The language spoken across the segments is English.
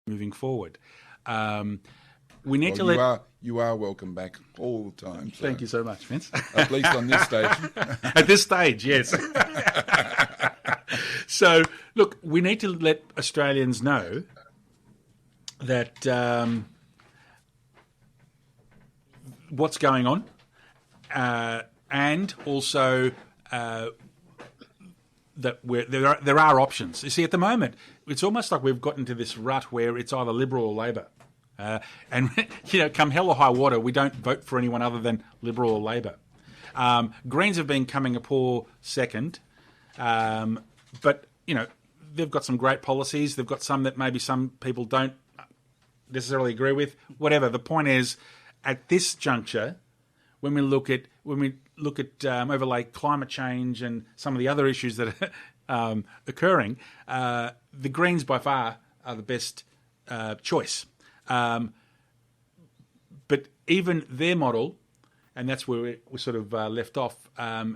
moving forward. We need to You are welcome back all the time. So. Thank you so much, Vince. At least on this stage. At this stage, yes. So, look, we need to let Australians know that what's going on, and also that there are options. You see, at the moment, it's almost like we've gotten to this rut where it's either Liberal or Labor. And, come hell or high water, we don't vote for anyone other than Liberal or Labor. Greens have been coming a poor second, but, they've got some great policies. They've got some that maybe some people don't necessarily agree with. Whatever. The point is, at this juncture, when we look at overlay climate change and some of the other issues that are occurring, the Greens by far are the best choice. But even their model, and that's where we sort of left off,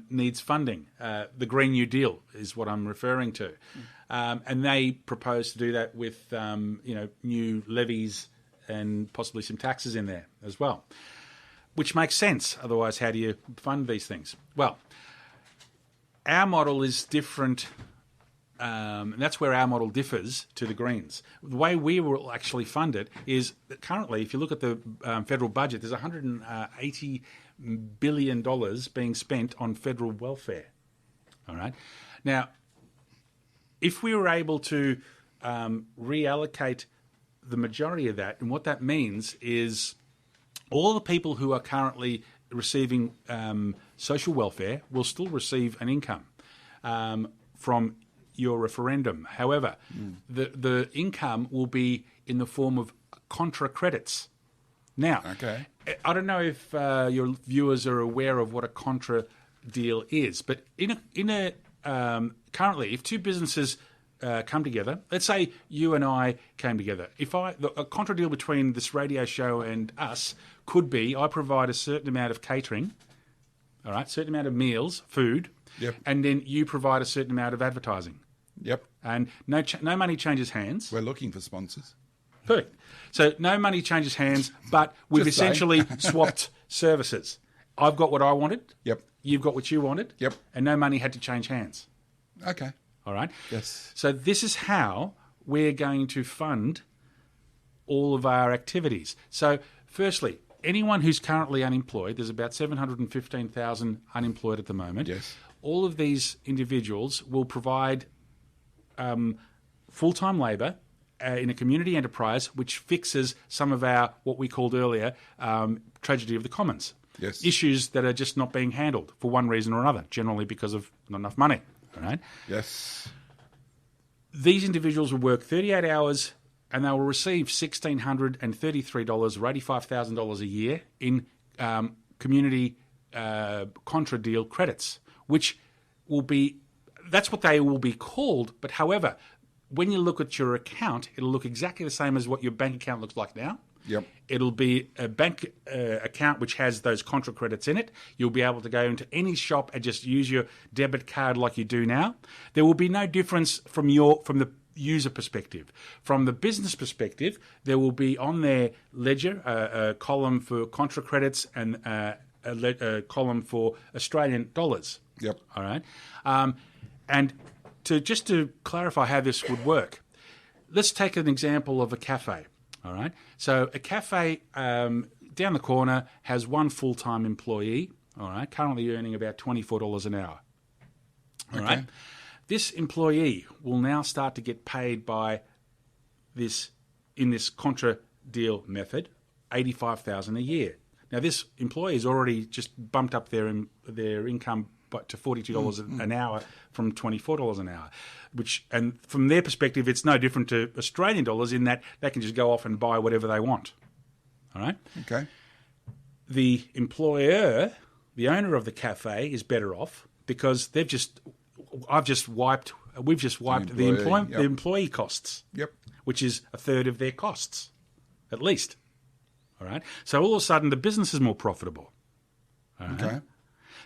needs funding. The Green New Deal is what I'm referring to. And they propose to do that with, new levies and possibly some taxes in there as well, which makes sense. Otherwise, how do you fund these things? Well, our model is different. And that's where our model differs to the Greens. The way we will actually fund it is that currently, if you look at the federal budget, there's $180 billion being spent on federal welfare. All right. Now, if we were able to reallocate the majority of that, and what that means is all the people who are currently receiving social welfare will still receive an income from UrReferendum. However, the income will be in the form of contra credits. Now, I don't know if your viewers are aware of what a contra deal is, but currently, if two businesses come together, let's say you and I came together. A contra deal between this radio show and us could be I provide a certain amount of catering, all right, certain amount of meals, food, and then you provide a certain amount of advertising. Yep. And no money changes hands. We're looking for sponsors. Perfect. So no money changes hands, but we've essentially swapped services. I've got what I wanted. Yep. You've got what you wanted. Yep. And no money had to change hands. Okay. All right? Yes. So this is how we're going to fund all of our activities. So firstly, anyone who's currently unemployed, there's about 715,000 unemployed at the moment. Yes. All of these individuals will provide full-time labour in a community enterprise which fixes some of our, what we called earlier, tragedy of the commons. Yes. Issues that are just not being handled for one reason or another, generally because of not enough money. All right? Yes. These individuals will work 38 hours and they will receive $1,633 or $85,000 a year in community contra deal credits, which will be, that's what they will be called. But however, when you look at your account, it'll look exactly the same as what your bank account looks like now. Yep. It'll be a bank account which has those contra credits in it. You'll be able to go into any shop and just use your debit card like you do now. There will be no difference from the user perspective. From the business perspective, there will be on their ledger a column for contra credits and a column for Australian dollars. Yep. All right. And to clarify how this would work, let's take an example of a cafe. All right. So a cafe down the corner has one full-time employee. All right. Currently earning about $24 an hour. All right. This employee will now start to get paid by this contra deal method, $85,000 a year. Now this employee has already just bumped up their income to $42 an hour from $24 an hour, and from their perspective, it's no different to Australian dollars in that they can just go off and buy whatever they want. All right? Okay. The employer, the owner of the cafe, is better off because we've just wiped the employee costs. Yep. Which is a third of their costs, at least. All right? So all of a sudden, the business is more profitable. All right? Okay.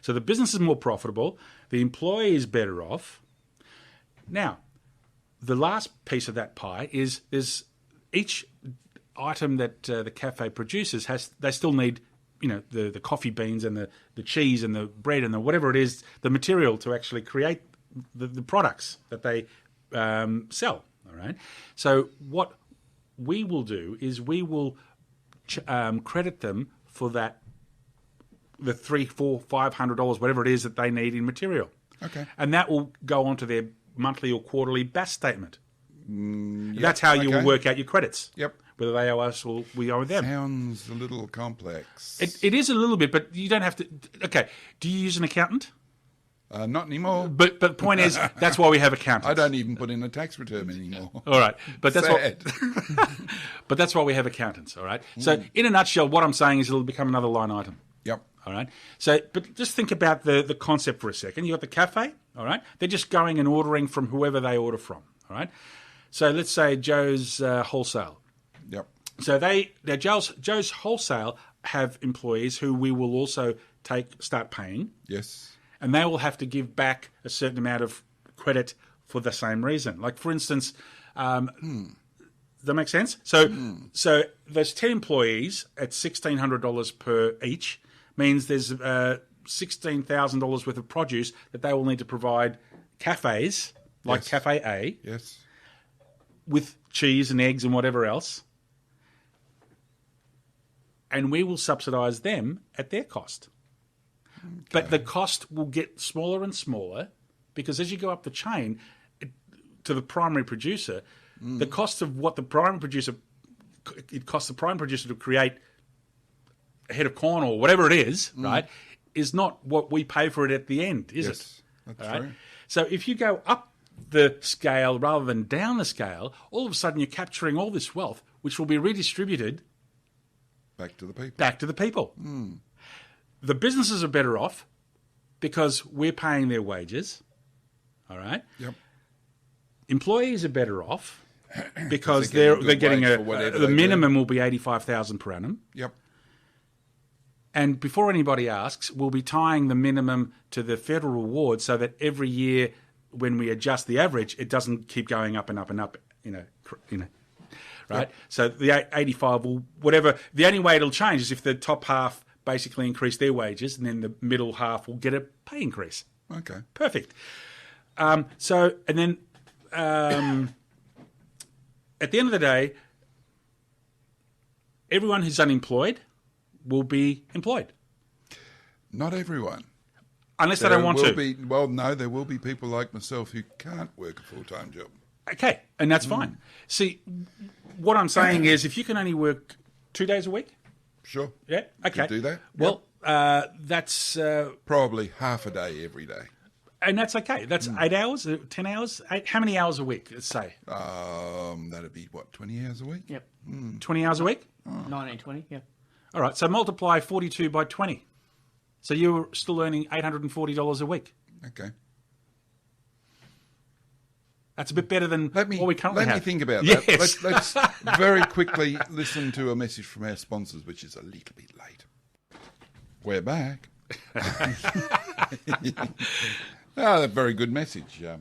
So the business is more profitable, the employee is better off. Now, the last piece of that pie is each item that the cafe produces they still need, the coffee beans and the cheese and the bread and the whatever it is, the material to actually create the products that they sell. All right. So what we will do is we will credit them for that, the $300, $400, $500, whatever it is that they need in material. Okay. And that will go onto their monthly or quarterly BAS statement. That's how you will work out your credits. Yep. Whether they owe us or we owe them. Sounds a little complex. It is a little bit, but you don't have to. Okay. Do you use an accountant? Not anymore. But the point is, that's why we have accountants. I don't even put in a tax return anymore. All right, but that's Sad. but that's why we have accountants. All right. So in a nutshell, what I'm saying is it'll become another line item. Yep. All right. So, but just think about the concept for a second. You got the cafe. All right. They're just going and ordering from whoever they order from. All right. So let's say Joe's Wholesale. Yep. So Joe's Wholesale have employees who we will also start paying. Yes. And they will have to give back a certain amount of credit for the same reason. Like, for instance, does that make sense? So those 10 employees at $1,600 per each means there's $16,000 worth of produce that they will need to provide cafes, like Yes. Cafe A, Yes. with cheese and eggs and whatever else. And we will subsidise them at their cost. But the cost will get smaller and smaller because as you go up the chain to the primary producer, the cost of what it costs the primary producer to create a head of corn or whatever it is, right, is not what we pay for it at the end, is it? That's All right? true. So if you go up the scale rather than down the scale, all of a sudden you're capturing all this wealth, which will be redistributed Back to the people. back to the people. The businesses are better off because we're paying their wages. All right. Yep. Employees are better off because they're they're getting getting a good wage for whatever the they do. minimum will be $85,000 per annum. Yep. And before anybody asks, we'll be tying the minimum to the federal reward so that every year when we adjust the average, it doesn't keep going up and up and up. Right. Yep. So the 85 will whatever. The only way it'll change is if the top half basically increase their wages, and then the middle half will get a pay increase. Okay. Perfect. And then at the end of the day, everyone who's unemployed will be employed. Not everyone. Unless they don't want to. There will be people like myself who can't work a full-time job. Okay, and that's fine. See, what I'm saying is if you can only work 2 days a week, Sure. yeah, okay. Could do that. Well, that's... Probably half a day every day. and that's okay. That's 8 hours, 10 hours? How many hours a week, let's say? That'd be, 20 hours a week? Yep. 20 hours a week? 1920, yeah. All right, so multiply 42 by 20. So you're still earning $840 a week. Okay. That's a bit better than Let me what we currently have. think about Yes. that. Let's very quickly listen to a message from our sponsors, which is a little bit late. We're back. A very good message there.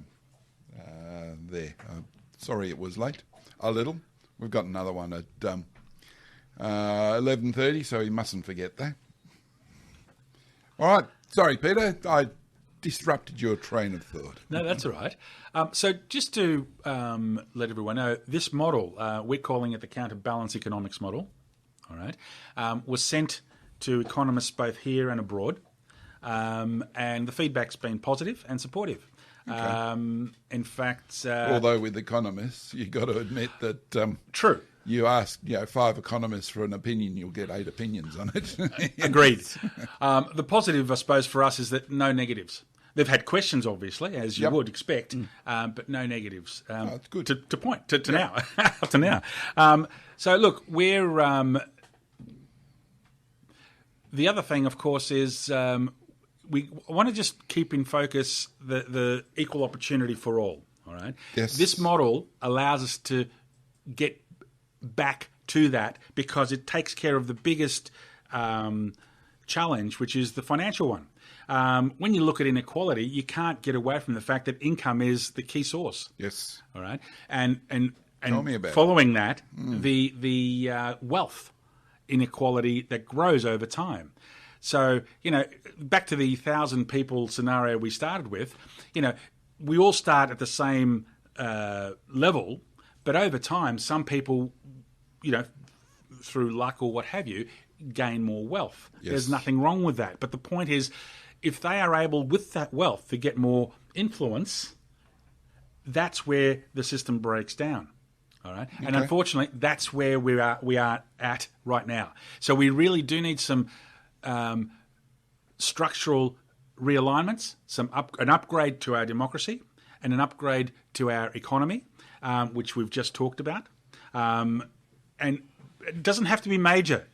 Sorry it was late. A little. We've got another one at 11:30, so you mustn't forget that. All right. Sorry, Peter. I disrupted your train of thought. No, that's all right. So just to let everyone know, this model, we're calling it the Counterbalance Economics model, all right, was sent to economists both here and abroad, and the feedback's been positive and supportive. Okay. In fact... Although with economists, you've got to admit that... True. You ask, 5 economists for an opinion, you'll get 8 opinions on it. Agreed. The positive, I suppose, for us is that no negatives. They've had questions, obviously, as you would expect, but no negatives. That's good. To point to now, up to now. So look, we're. The other thing, of course, is we want to just keep in focus the equal opportunity for all. All right. Yes. This model allows us to get back to that because it takes care of the biggest challenge, which is the financial one. When you look at inequality, you can't get away from the fact that income is the key source. Yes. All right, and Tell me about following that, the wealth inequality that grows over time. So, back to the 1,000 people scenario we started with, we all start at the same level, but over time, some people, through luck or what have you, gain more wealth. Yes. There's nothing wrong with that. But the point is, if they are able, with that wealth, to get more influence, that's where the system breaks down. All right, okay. And unfortunately, that's where we are at right now. So we really do need some structural realignments, an upgrade to our democracy, and an upgrade to our economy, which we've just talked about. And it doesn't have to be major.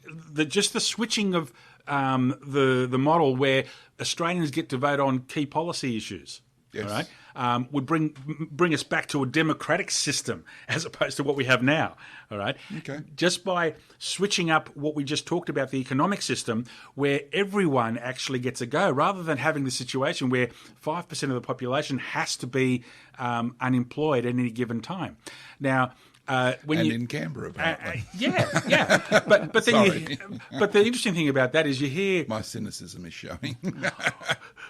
Just the switching of the model where Australians get to vote on key policy issues. Yes. All right, would bring us back to a democratic system as opposed to what we have now. All right, okay. Just by switching up what we just talked about, the economic system, where everyone actually gets a go, rather than having the situation where 5% of the population has to be unemployed at any given time. Now. In Canberra, apparently. Yeah. But the interesting thing about that is you hear my cynicism is showing.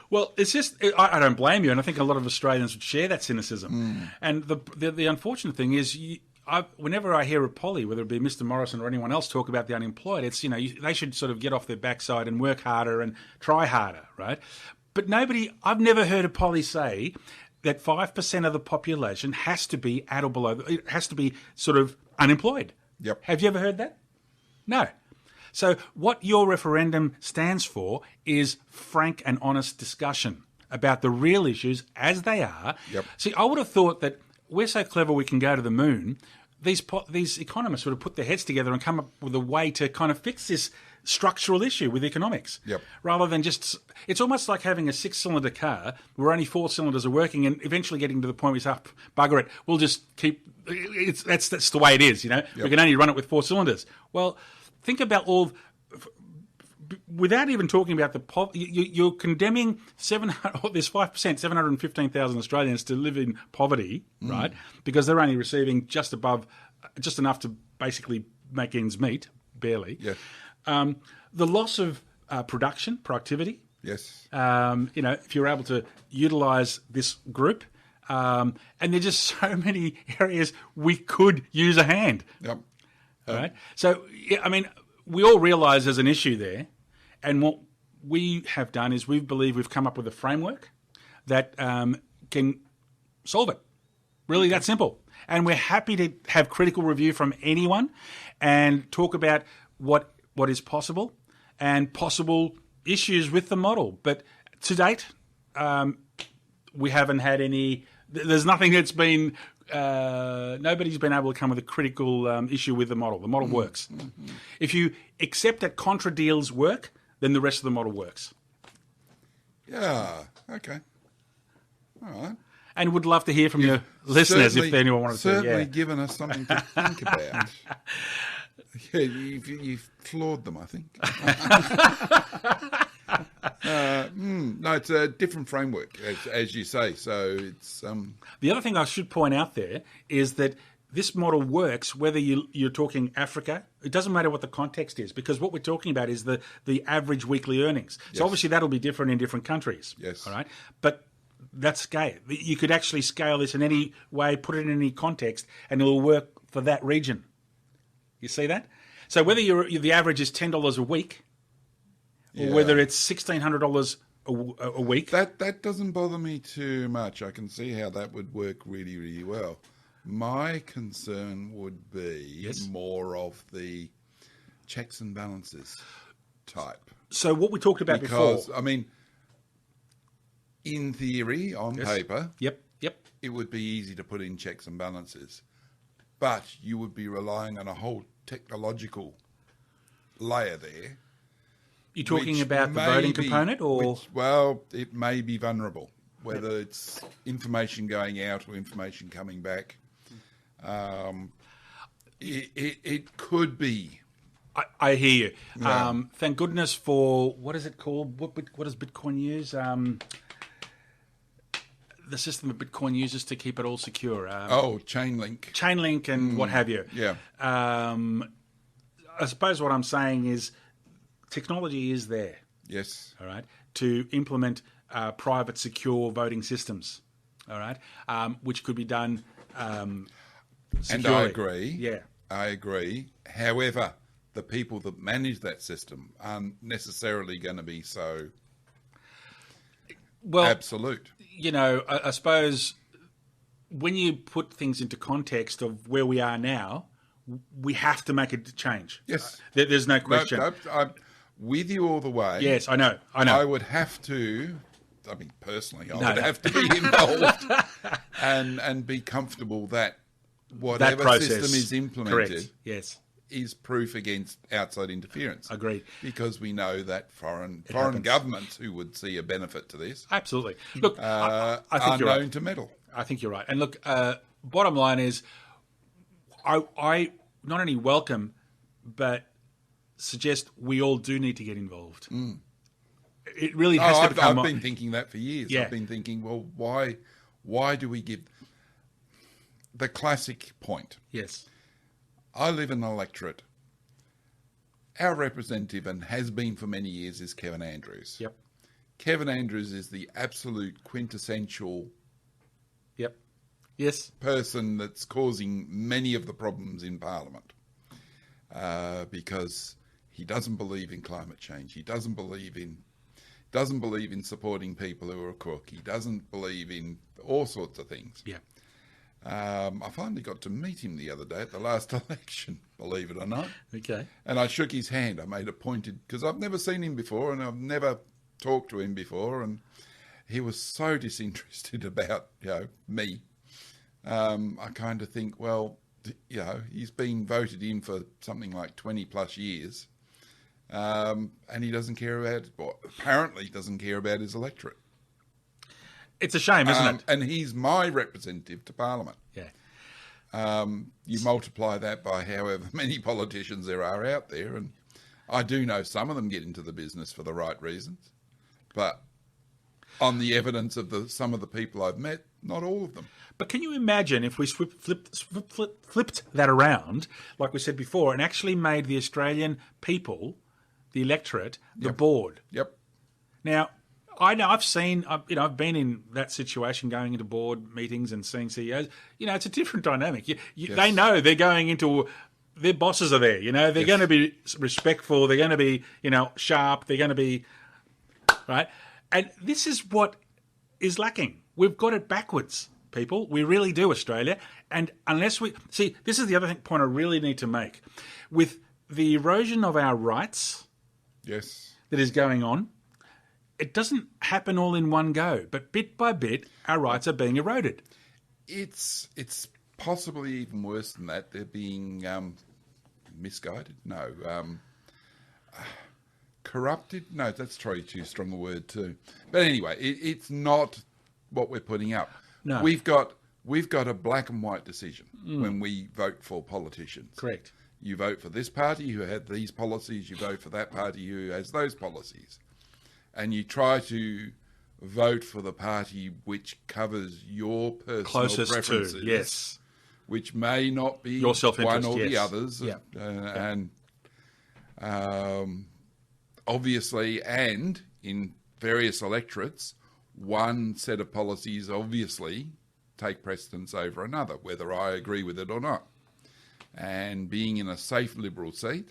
Well, it's just I don't blame you, and I think a lot of Australians would share that cynicism. And the unfortunate thing is, whenever I hear a Polly, whether it be Mr. Morrison or anyone else, talk about the unemployed, it's they should sort of get off their backside and work harder and try harder, right? But I've never heard a Polly say that 5% of the population has to be at or below, it has to be sort of unemployed. Yep. Have you ever heard that? No. So what your referendum stands for is frank and honest discussion about the real issues as they are. Yep. See, I would have thought that we're so clever we can go to the moon. These economists would have put their heads together and come up with a way to kind of fix this structural issue with economics. Yep. Rather than it's almost like having a 6-cylinder car where only 4 cylinders are working, and eventually getting to the point where you say, bugger it, we'll just keep. That's the way it is, Yep. We can only run it with 4 cylinders. Well, think about without even talking about the poverty, you're condemning this 5%, 715,000 Australians to live in poverty, right? Because they're only receiving just enough to basically make ends meet, barely. Yes. The loss of productivity. Yes. If you're able to utilise this group, and there's just so many areas we could use a hand. Yep. All right. So, we all realise there's an issue there, and what we have done is we believe we've come up with a framework that can solve it. Really, that simple. And we're happy to have critical review from anyone and talk about what is possible and possible issues with the model. But to date, we haven't had any. There's nothing that's been. Nobody's been able to come with a critical issue with the model. The model works. Mm-hmm. If you accept that contra deals work, then the rest of the model works. Yeah. Okay. All right. And would love to hear from your listeners if anyone wanted to. Certainly given us something to think about. Yeah, you've floored them, I think. No, it's a different framework, as you say. So it's The other thing I should point out there is that this model works whether you're talking Africa. It doesn't matter what the context is, because what we're talking about is the average weekly earnings. So yes. Obviously that'll be different in different countries. Yes. All right. But that's scale. You could actually scale this in any way, put it in any context, and it'll work for that region. You see that? So whether the average is $10 a week, or whether it's $1,600 a week, that doesn't bother me too much. I can see how that would work really, really well. My concern would be more of the checks and balances type. So what we talked about before, in theory, on paper, yep, it would be easy to put in checks and balances, but you would be relying on a whole technological layer there. You're talking about the voting component, or it may be vulnerable, whether it's information going out or information coming back. It could be. I hear you. Yeah. Thank goodness for what is it called? What does Bitcoin use? the system that Bitcoin uses to keep it all secure. Chain link and what have you. Yeah. I suppose what I'm saying is technology is there. Yes. All right. To implement private, secure voting systems. All right. Which could be done securely. And I agree. Yeah. I agree. However, the people that manage that system aren't necessarily going to be so absolute. You know, I suppose when you put things into context of where we are now, we have to make a change. Yes. There's no question. No, I'm with you all the way. Yes, I know. I would have to, personally, I would have to be involved and be comfortable that whatever system is implemented Correct. Yes. is proof against outside interference. Agreed. Because we know that foreign happens. Governments who would see a benefit to this Absolutely. Look, I think are you're known right. to meddle. I think you're right. And look, bottom line is I not only welcome but suggest we all do need to get involved. It really has to become... I've been thinking that for years. Yeah. I've been thinking, well, why do we give... The classic point. Yes. I live in an electorate. Our representative, and has been for many years, is Kevin Andrews. Yep. Kevin Andrews is the absolute quintessential Yes. person that's causing many of the problems in Parliament because he doesn't believe in climate change. He doesn't believe in supporting people who are crook. He doesn't believe in all sorts of things. Yeah. I finally got to meet him the other day at the last election, believe it or not. Okay. And I shook his hand. I made a pointed, because I've never seen him before and I've never talked to him before, and he was so disinterested about me. I kind of think, well, he's been voted in for something like 20 plus years, and he doesn't care about, apparently doesn't care about his electorate. It's a shame, isn't it? And he's my representative to Parliament. Yeah. You multiply that by however many politicians there are out there, and I do know some of them get into the business for the right reasons, but on the evidence of some of the people I've met, not all of them. But can you imagine if we flipped that around, like we said before, and actually made the Australian people, the electorate, the board? Yep. Now, I know I've been in that situation, going into board meetings and seeing CEOs. It's a different dynamic. Yes. They know they're going into, their bosses are there. They're going to be respectful. They're going to be, sharp. They're going to be right. And this is what is lacking. We've got it backwards, people. We really do, Australia. And unless we see, this is the other point I really need to make, with the erosion of our rights. Yes. That is going on. It doesn't happen all in one go, but bit by bit, our rights are being eroded. It's possibly even worse than that. They're being misguided. No, corrupted. No, that's probably too strong a word too. But anyway, it's not what we're putting up. No, we've got a black and white decision when we vote for politicians. Correct. You vote for this party who had these policies. You vote for that party who has those policies. And you try to vote for the party which covers your personal closest preferences. To, yes. Which may not be your self-interest, one or yes. the others. Yeah. And obviously, and in various electorates, one set of policies obviously take precedence over another, whether I agree with it or not. And being in a safe Liberal seat,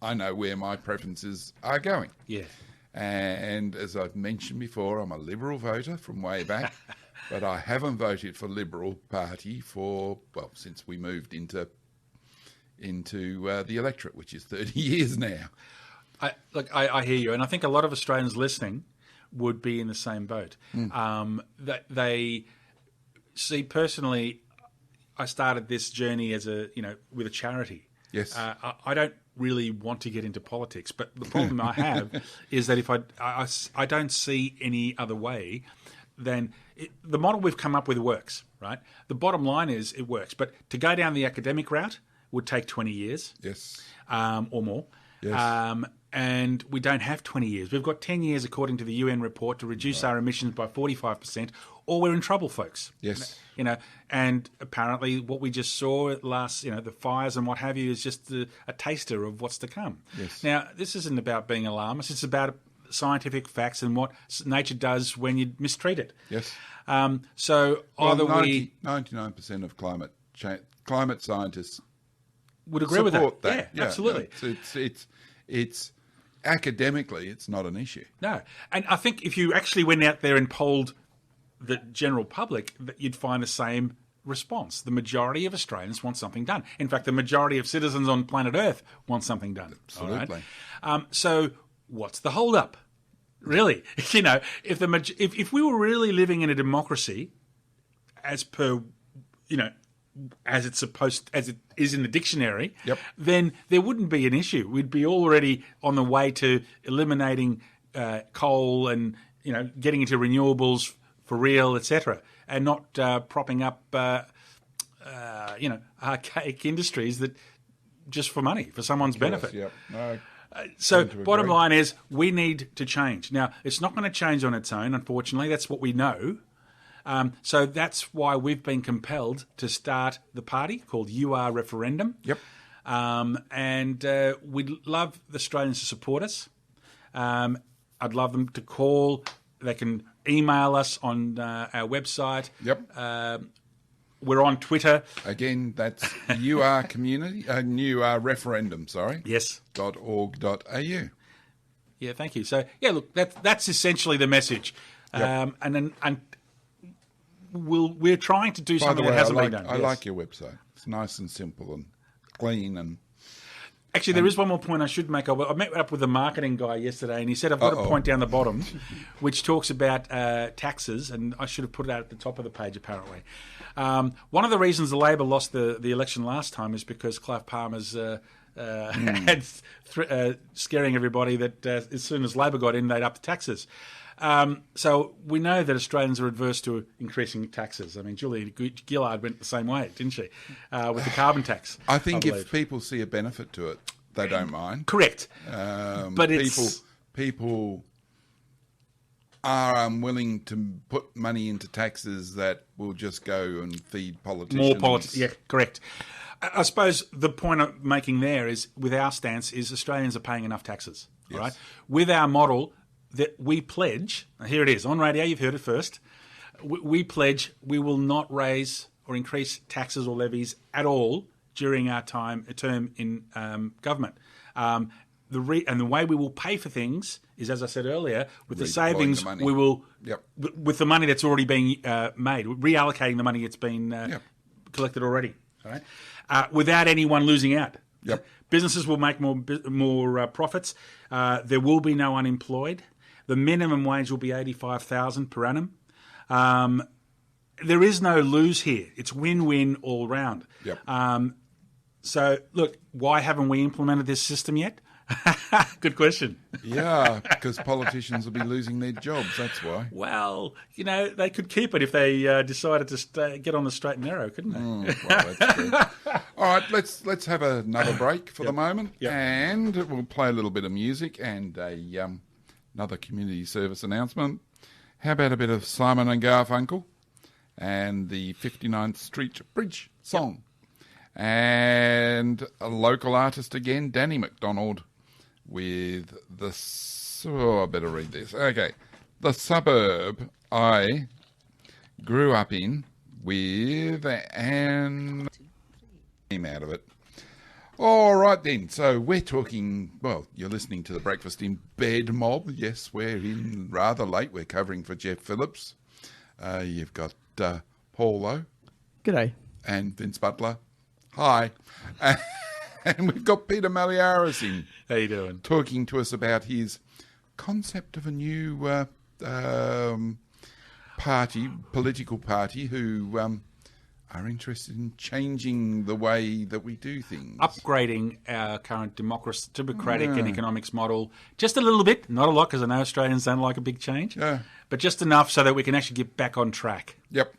I know where my preferences are going. Yeah. And as I've mentioned before, I'm a Liberal voter from way back, but I haven't voted for Liberal Party since we moved into the electorate, which is 30 years now. I hear you, and I think a lot of Australians listening would be in the same boat. That they see personally, I started this journey as with a charity. Yes. I don't really want to get into politics, but the problem I have is that if I don't see any other way than the model we've come up with works, right? The bottom line is it works, but to go down the academic route would take 20 years, yes, or more. Yes. And we don't have 20 years. We've got 10 years, according to the UN report, to reduce our emissions by 45%, or we're in trouble, folks. Yes. You know, and apparently what we just saw at last, you know, the fires and what have you, is just a taster of what's to come. Yes. Now, this isn't about being alarmist. It's about scientific facts and what nature does when you mistreat it. Yes. So either 99% of climate scientists would agree with that. Support that. Yeah, absolutely. It's academically, it's not an issue. No. And I think if you actually went out there and polled the general public, that you'd find the same response. The majority of Australians want something done. In fact, the majority of citizens on planet Earth want something done. Absolutely. All right? So what's the hold-up? Really? You know, if we were really living in a democracy as per, you know, as it is in the dictionary, yep, then there wouldn't be an issue. We'd be already on the way to eliminating coal and, you know, getting into renewables for real, etc., and not propping up, you know, archaic industries that just for money, for someone's benefit. Yep. No, so bottom line is we need to change. Now, it's not going to change on its own, unfortunately. That's what we know. So that's why we've been compelled to start the party called UrReferendum. Yep. And we'd love the Australians to support us. I'd love them to call. They can email us on our website. Yep. We're on Twitter. Again, that's UrReferendum, sorry. Yes. .org.au. Yeah, thank you. So, yeah, look, that's essentially the message. Yep. And we're trying to do something that hasn't been done. I like your website. It's nice and simple and clean. And actually, there is one more point I should make. I met up with a marketing guy yesterday, and he said I've got a point down the bottom, which talks about taxes, and I should have put it out at the top of the page, apparently. One of the reasons the Labor lost the election last time is because Clive Palmer's had scaring everybody that as soon as Labor got in, they'd up the taxes. So we know that Australians are adverse to increasing taxes. I mean, Julia Gillard went the same way, didn't she, with the carbon tax? I think if people see a benefit to it, they don't mind. Correct. But people are unwilling to put money into taxes that will just go and feed politicians. More politics. Yeah, correct. I suppose the point I'm making there is, with our stance, is Australians are paying enough taxes. Yes. Right? With our model that we pledge, here it is, on radio, you've heard it first, we pledge we will not raise or increase taxes or levies at all during our term in government. The way we will pay for things is, as I said earlier, with the savings, we will, with the money that's already being made, reallocating the money that's been collected already, all right? Without anyone losing out. Yep. Businesses will make more profits. There will be no unemployed. The minimum wage will be $85,000 per annum. There is no lose here. It's win-win all round. Yep. So, look, why haven't we implemented this system yet? Good question. Yeah, because politicians will be losing their jobs, that's why. Well, you know, they could keep it if they decided to get on the straight and narrow, couldn't they? Well, that's true. All right, let's have another break for the moment, and we'll play a little bit of music and another community service announcement. How about a bit of Simon and Garfunkel and the 59th Street Bridge song? And a local artist again, Danny McDonald, with I better read this. Okay. The Suburb I Grew Up In, with an name out of it. All right then, so we're talking, well, you're listening to the Breakfast in Bed mob. Yes, we're in rather late. We're covering for Jeff Phillips. You've got Paulo. G'day. And Vince Butler. Hi. And we've got Peter Malliaros in. How you doing? Talking to us about his concept of a new political party who are interested in changing the way that we do things. Upgrading our current democratic and economics model just a little bit, not a lot, because I know Australians don't like a big change, but just enough so that we can actually get back on track. Yep.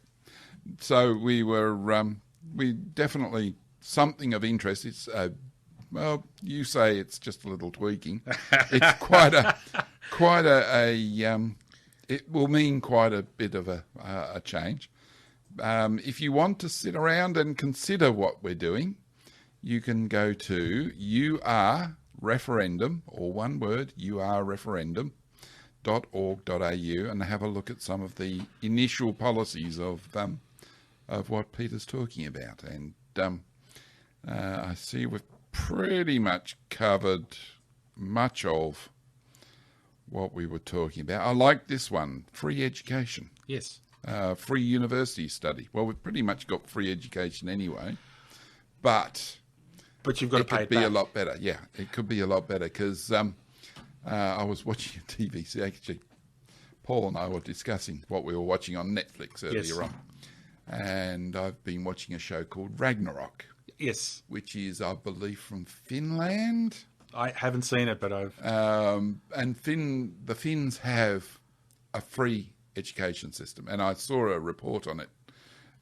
So we definitely, something of interest. It's, well, you say it's just a little tweaking. It's quite a it will mean quite a bit of a change. If you want to sit around and consider what we're doing, you can go to UrReferendum, or one word, UrReferendum.org.au, and have a look at some of the initial policies of what Peter's talking about. And I see we've pretty much covered much of what we were talking about. I like this one, free education. Yes. Free university study. Well, we've pretty much got free education anyway, but you've got to pay it back. It could be a lot better. Yeah, it could be a lot better because I was watching a TV. So actually, Paul and I were discussing what we were watching on Netflix earlier on, and I've been watching a show called Ragnarok. Yes, which is, I believe, from Finland. I haven't seen it, but I've and the Finns have a free education system, and I saw a report on it,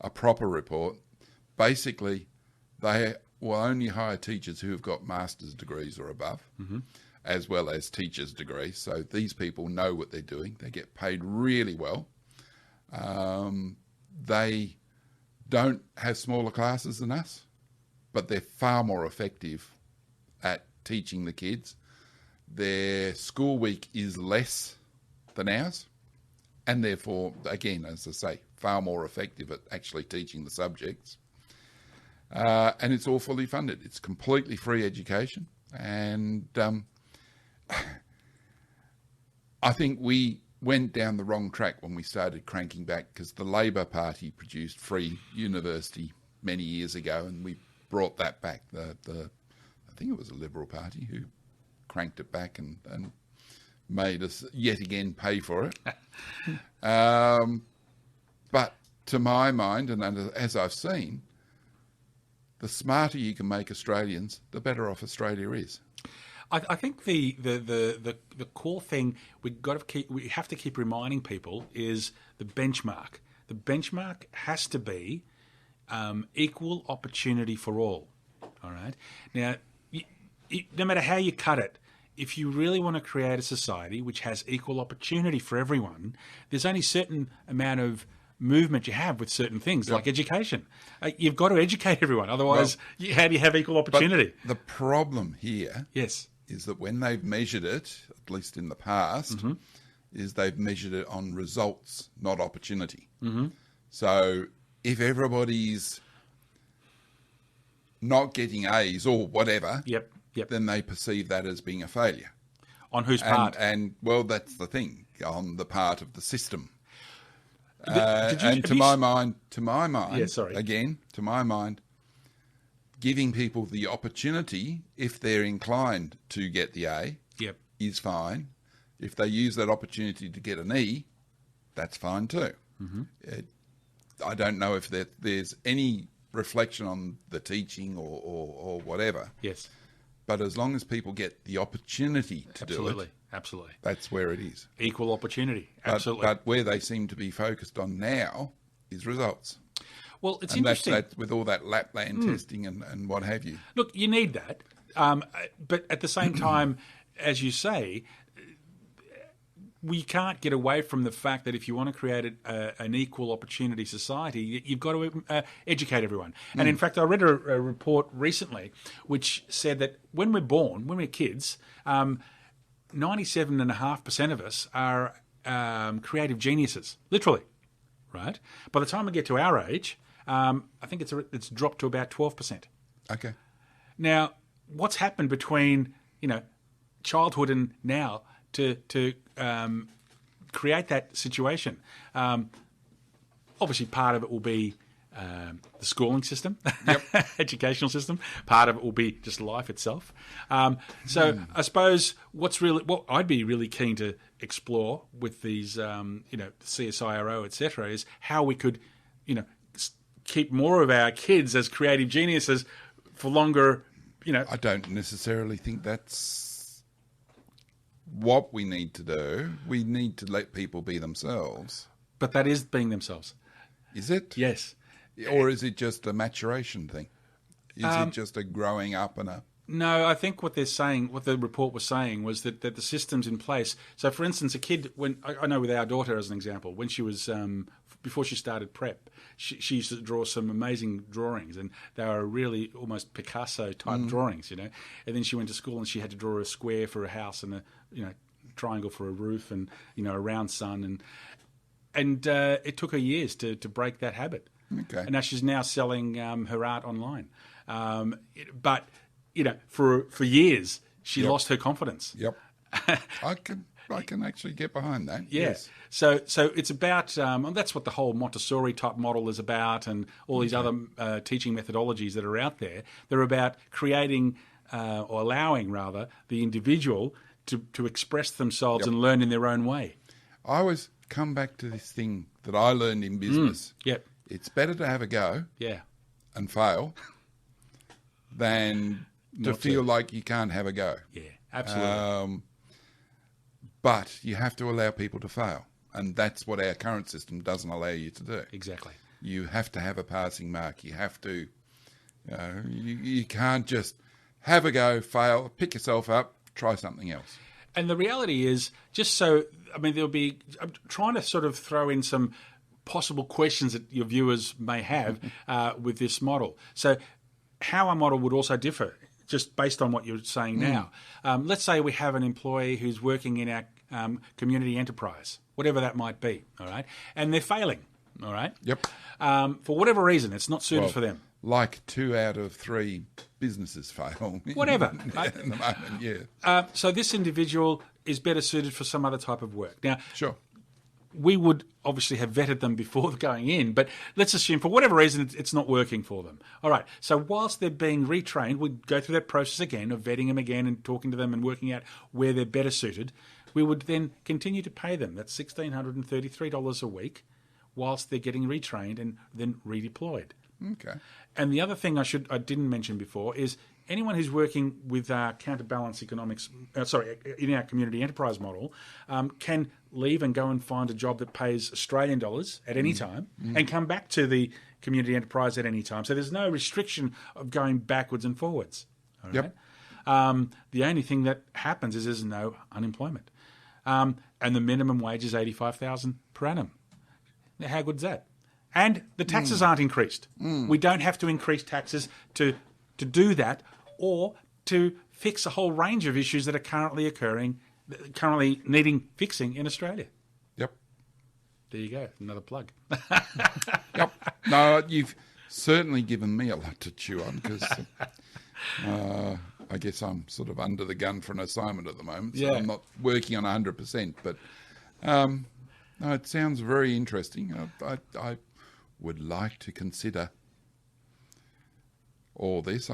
a proper report. Basically, they will only hire teachers who have got master's degrees or above, as well as teachers' degrees. So these people know what they're doing. They get paid really well. They don't have smaller classes than us, but they're far more effective at teaching the kids. Their school week is less than ours, and therefore, again, as I say, far more effective at actually teaching the subjects. And it's all fully funded. It's completely free education. And I think we went down the wrong track when we started cranking back, because the Labor Party produced free university many years ago, and we brought that back. I think it was the Liberal Party who cranked it back and made us yet again pay for it. But to my mind, and as I've seen, the smarter you can make Australians, the better off Australia is. I think the core thing we have to keep reminding people is the benchmark. The benchmark has to be equal opportunity for all. All right. Now, no matter how you cut it, if you really want to create a society which has equal opportunity for everyone, there's only a certain amount of movement you have with certain things, like education. You've got to educate everyone. Otherwise, how do you have equal opportunity? But the problem here is that when they've measured it, at least in the past, is they've measured it on results, not opportunity. So if everybody's not getting A's or whatever, then they perceive that as being a failure. On whose part? And well, that's the thing, on the part of the system. To my mind, giving people the opportunity, if they're inclined to get the A, is fine. If they use that opportunity to get an E, that's fine too. I don't know if there's any reflection on the teaching or whatever. Yes. But as long as people get the opportunity to do it, absolutely, that's where it is. Equal opportunity, absolutely. But where they seem to be focused on now is results. Well, it's interesting. That's with all that Lapland testing and what have you. Look, you need that. But at the same time, as you say, we can't get away from the fact that if you want to create an equal opportunity society, you've got to educate everyone. And in fact, I read a report recently which said that when we're kids, 97.5% of us are creative geniuses, literally, right? By the time we get to our age, I think it's dropped to about 12%. Okay. Now, what's happened between childhood and now to create that situation? Obviously, part of it will be the schooling system, educational system. Part of it will be just life itself. So I suppose what I'd be really keen to explore with these, CSIRO, etc., is how we could, keep more of our kids as creative geniuses for longer. I don't necessarily think that's what we need to do. We need to let people be themselves. But that is being themselves. Is it? Yes. Or is it just a maturation thing? Is it just a growing up and a... No, I think what they're saying, what the report was saying, was that the system's in place. So, for instance, a kid, when I know with our daughter as an example, when she was before she started prep, she used to draw some amazing drawings, and they were really almost Picasso type drawings, you know. And then she went to school and she had to draw a square for a house and a triangle for a roof and a round sun, and it took her years to break that habit. Okay. And now she's selling her art online, but. For years, she lost her confidence. Yep. I can actually get behind that. Yeah. Yes. So it's about that's what the whole Montessori type model is about, and all these other teaching methodologies that are out there. They're about creating or allowing rather the individual to express themselves and learn in their own way. I always come back to this thing that I learned in business. Yep. It's better to have a go and fail than to feel like you can't have a go. Yeah, absolutely. But you have to allow people to fail. And that's what our current system doesn't allow you to do. Exactly. You have to have a passing mark. You have to, you can't just have a go, fail, pick yourself up, try something else. And the reality is, I'm trying to sort of throw in some possible questions that your viewers may have with this model. So how our model would also differ, just based on what you're saying now. Let's say we have an employee who's working in our community enterprise, whatever that might be, all right? And they're failing, all right? Yep. For whatever reason, it's not suited for them. Like 2 out of 3 businesses fail. Whatever. At the moment, yeah. So this individual is better suited for some other type of work. Now, sure. We would obviously have vetted them before going in, but let's assume for whatever reason it's not working for them. All right, so whilst they're being retrained, we go through that process again of vetting them again and talking to them and working out where they're better suited. We would then continue to pay them. That's $1,633 a week whilst they're getting retrained and then redeployed. Okay. And the other thing I didn't mention before is anyone who's working with Counterbalance Economics, in our community enterprise model, can leave and go and find a job that pays Australian dollars at any time and come back to the community enterprise at any time. So there's no restriction of going backwards and forwards. All right? Yep. The only thing that happens is there's no unemployment. And the minimum wage is $85,000 per annum. Now, how good's that? And the taxes aren't increased. We don't have to increase taxes to do that, or to fix a whole range of issues that are currently needing fixing in Australia. Yep. There you go, another plug. Yep. No, you've certainly given me a lot to chew on because I guess I'm sort of under the gun for an assignment at the moment, so I'm not working on 100%. But no, it sounds very interesting. I would like to consider all this.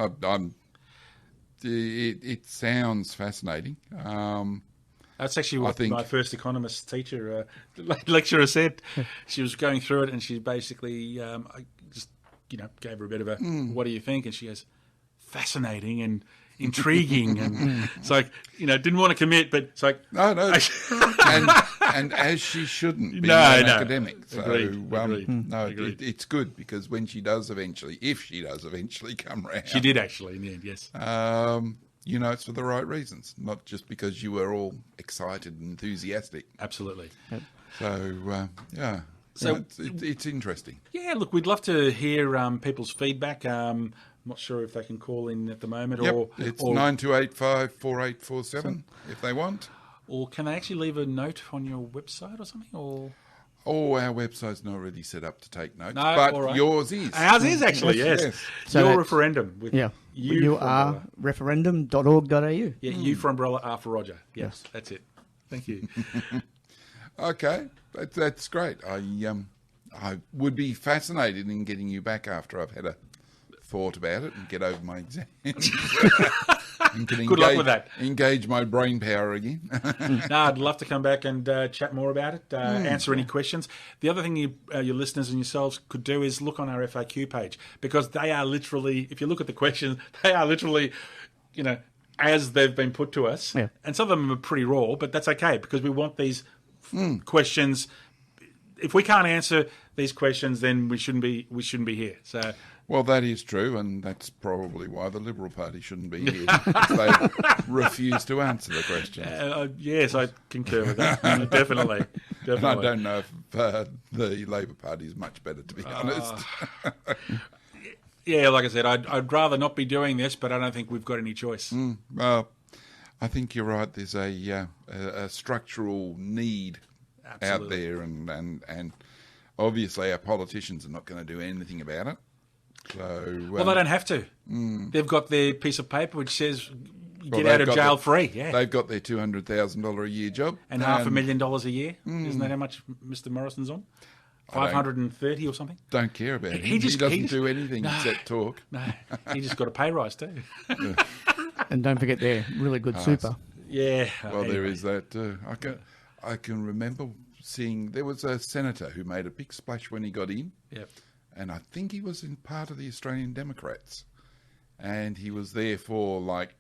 It sounds fascinating. That's actually what my first economist teacher, lecturer said. She was going through it, and she basically, I just gave her a bit of a, what do you think? And she goes, fascinating and intriguing, and it's like didn't want to commit, but it's like no, and as she shouldn't be an academic. So Agreed. It's good because when she does eventually, if she does eventually come round, she did actually in the end, yes. It's for the right reasons, not just because you were all excited and enthusiastic. Absolutely. Yep. So So it's interesting. Yeah, look, we'd love to hear people's feedback. I'm not sure if they can call in at the moment. Yep, it's 92854847 if they want. Or can they actually leave a note on your website or something? Or our website's not really set up to take notes, but yours is. Ours is actually, yes. So UrReferendum with UrReferendum.org.au. Yeah, U for umbrella, R for Roger. Yes, that's it. Thank you. Okay, that's great. I would be fascinated in getting you back after I've had a thought about it and get over my exams. Good luck with that. Engage my brain power again. No, I'd love to come back and chat more about it, answer any questions. The other thing your listeners and yourselves could do is look on our FAQ page, because they are literally, if you look at the questions, they are literally, as they've been put to us. Yeah. And some of them are pretty raw, but that's okay, because we want these questions. If we can't answer these questions, then we shouldn't be here. So Well, that is true, and that's probably why the Liberal Party shouldn't be here. They refuse to answer the questions. Yes, I concur with that. Definitely. And I don't know if the Labor Party is much better, to be honest. Yeah, like I said, I'd rather not be doing this, but I don't think we've got any choice. Well, I think you're right. There's a structural need out there, and obviously our politicians are not going to do anything about it. So, well, they don't have to. They've got their piece of paper which says get out of jail free. Yeah, they've got their $200,000 a year job and $500,000 a year. Isn't that how much Mr. Morrison's on? 530 or something. Don't care about him. He doesn't do anything except talk. No, he just got a pay rise too. And don't forget their really good super. Yeah. Well, there is that too. I can remember seeing there was a senator who made a big splash when he got in. Yep. And I think he was in part of the Australian Democrats. And he was there for like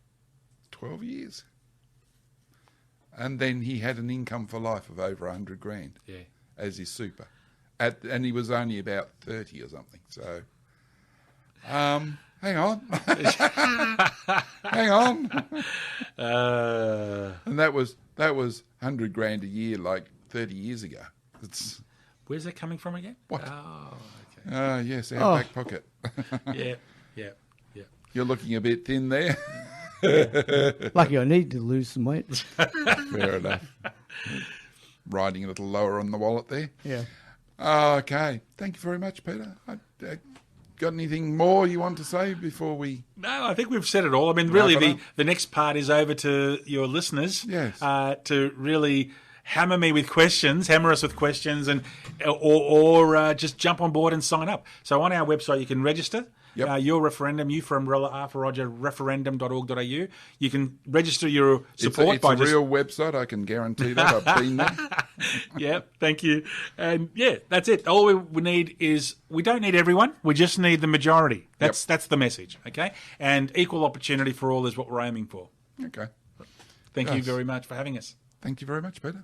12 years. And then he had an income for life of over $100,000 as his super. And he was only about 30 or something. So, hang on. Hang on. And that was $100,000 a year like 30 years ago. Where's that coming from again? What? Oh, yes, our back pocket. Yeah. You're looking a bit thin there. Lucky I need to lose some weight. Fair enough. Riding a little lower on the wallet there. Yeah. Okay. Thank you very much, Peter. Got anything more you want to say before we... No, I think we've said it all. I mean, really, the next part is over to your listeners. Yes. To really hammer us with questions, and or just jump on board and sign up. So on our website, you can register. Yep. Your referendum, U for umbrella, R for Roger, referendum.org.au. You can register your support it's a real website, I can guarantee that. I've been there. Yeah, thank you. And yeah, that's it. All we need is, we don't need everyone, we just need the majority. That's the message, okay? And equal opportunity for all is what we're aiming for. Okay. Thank you very much for having us. Thank you very much, Peter.